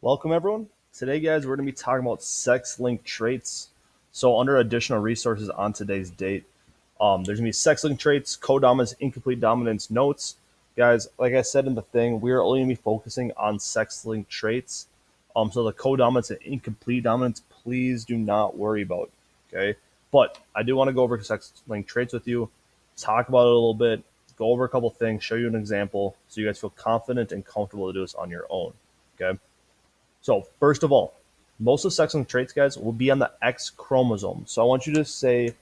Welcome, everyone. Today, guys, we're going to be talking about sex-linked traits. So, under additional resources on today's date, there's going to be sex-linked traits, codominance, incomplete dominance notes. Guys, like I said in the thing, we're only going to be focusing on sex-linked traits. So the codominance and incomplete dominance, please do not worry about. Okay, but I do want to go over sex-linked traits with you, talk about it a little bit, go over a couple things, show you an example, so you guys feel confident and comfortable to do this on your own. Okay. So, first of all, most of sex-linked traits, guys, will be on the X chromosome. So I want you to say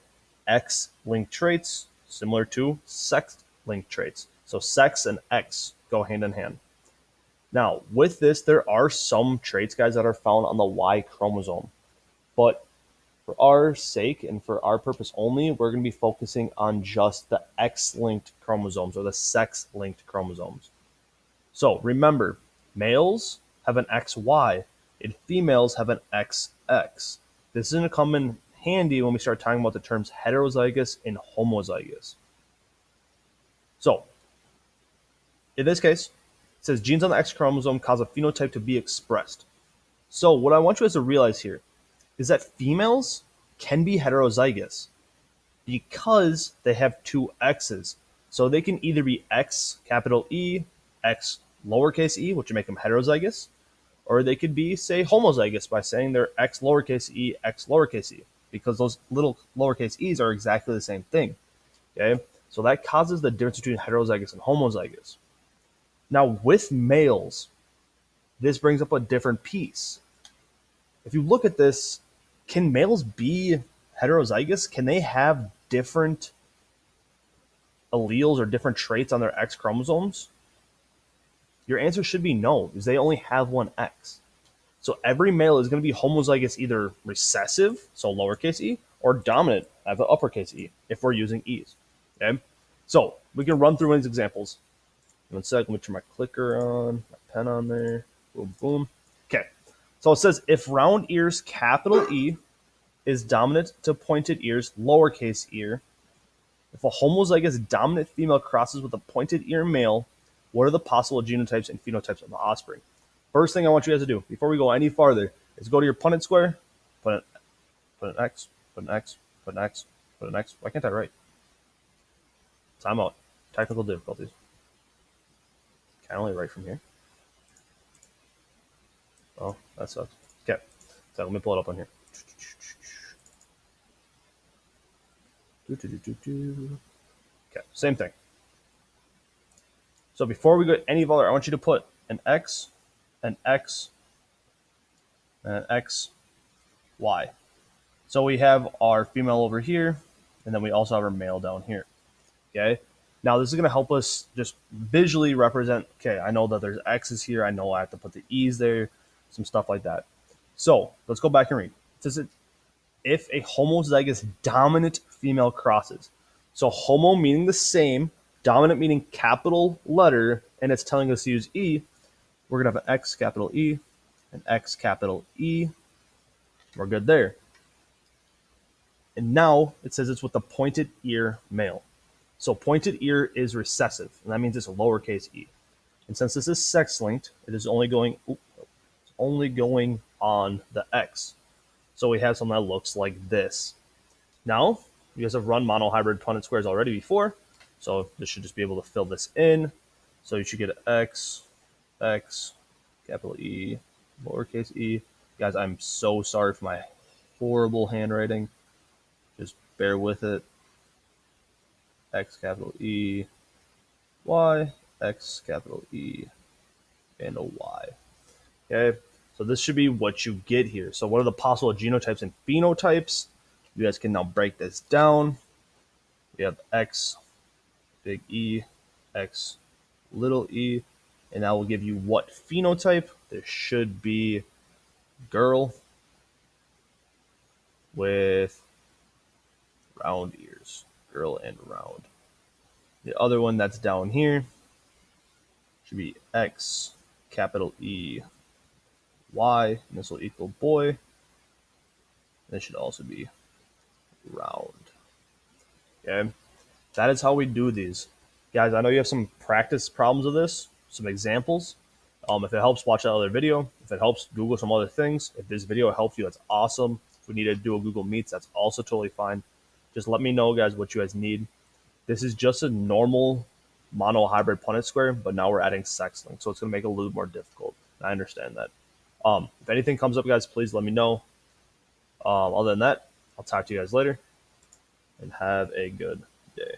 X-linked traits, similar to sex-linked traits. So sex and X go hand in hand. Now, with this, there are some traits, guys, that are found on the Y chromosome. But for our sake and for our purpose only, we're going to be focusing on just the X-linked chromosomes or the sex-linked chromosomes. So remember, males have an XY and females have an XX. This is going to come in handy when we start talking about the terms heterozygous and homozygous. So, in this case, it says genes on the X chromosome cause a phenotype to be expressed. So, what I want you guys to realize here is that females can be heterozygous because they have two X's. So they can either be X capital E, X lowercase e, which would make them heterozygous, or they could be, say, homozygous by saying they're X lowercase e, X lowercase e, because those little lowercase e's are exactly the same thing. Okay, so that causes the difference between heterozygous and homozygous. Now, with males, this brings up a different piece. If you look at this, can males be heterozygous? Can they have different alleles or different traits on their X chromosomes? Your answer should be no, because they only have one X. So every male is going to be homozygous, either recessive, so lowercase e, or dominant, have an uppercase e, if we're using e's. Okay, so we can run through these examples. One sec, let me turn my clicker on, my pen on there. Boom, boom. Okay, so it says if round ears, capital E, is dominant to pointed ears, lowercase ear. If a homozygous dominant female crosses with a pointed ear male, what are the possible genotypes and phenotypes of the offspring? First thing I want you guys to do before we go any farther is go to your Punnett square, put an X, put an X, put an X, put an X. Why can't I write? Timeout. Technical difficulties. Can I only write from here? Oh, that sucks. Okay, so let me pull it up on here. Okay, same thing. So before we go any farther, I want you to put an X, an X, and an X, Y. So we have our female over here, and then we also have our male down here. Okay. Now this is going to help us just visually represent. Okay, I know that there's X's here. I know I have to put the E's there, some stuff like that. So let's go back and read. It says if a homozygous dominant female crosses. So homo meaning the same, dominant meaning capital letter, and it's telling us to use E. We're going to have an X capital E, an X capital E. We're good there. And now it says it's with the pointed ear male. So pointed ear is recessive, and that means it's a lowercase e. And since this is sex linked, it is only going on the X. So we have something that looks like this. Now, you guys have run monohybrid Punnett squares already before, so this should just be able to fill this in. So you should get an X, X, capital E, lowercase e. Guys, I'm so sorry for my horrible handwriting. Just bear with it. X capital E, Y, X capital E, and a Y. Okay, so this should be what you get here. So what are the possible genotypes and phenotypes? You guys can now break this down. We have X, big E, X, little e, and that will give you what phenotype? There should be girl with round ears. Girl and round. The other one that's down here should be X, capital E, Y, and this will equal boy. This should also be round. Okay, that is how we do these. Guys, I know you have some practice problems of this, some examples. If it helps, watch that other video. If it helps, Google some other things. If this video helped you, that's awesome. If we need to do a Google Meets, that's also totally fine. Just let me know, guys, what you guys need. This is just a normal mono hybrid Punnett square, but now we're adding sex link, so it's going to make it a little more difficult. I understand that. If anything comes up, guys, please let me know. Other than that, I'll talk to you guys later, and have a good day.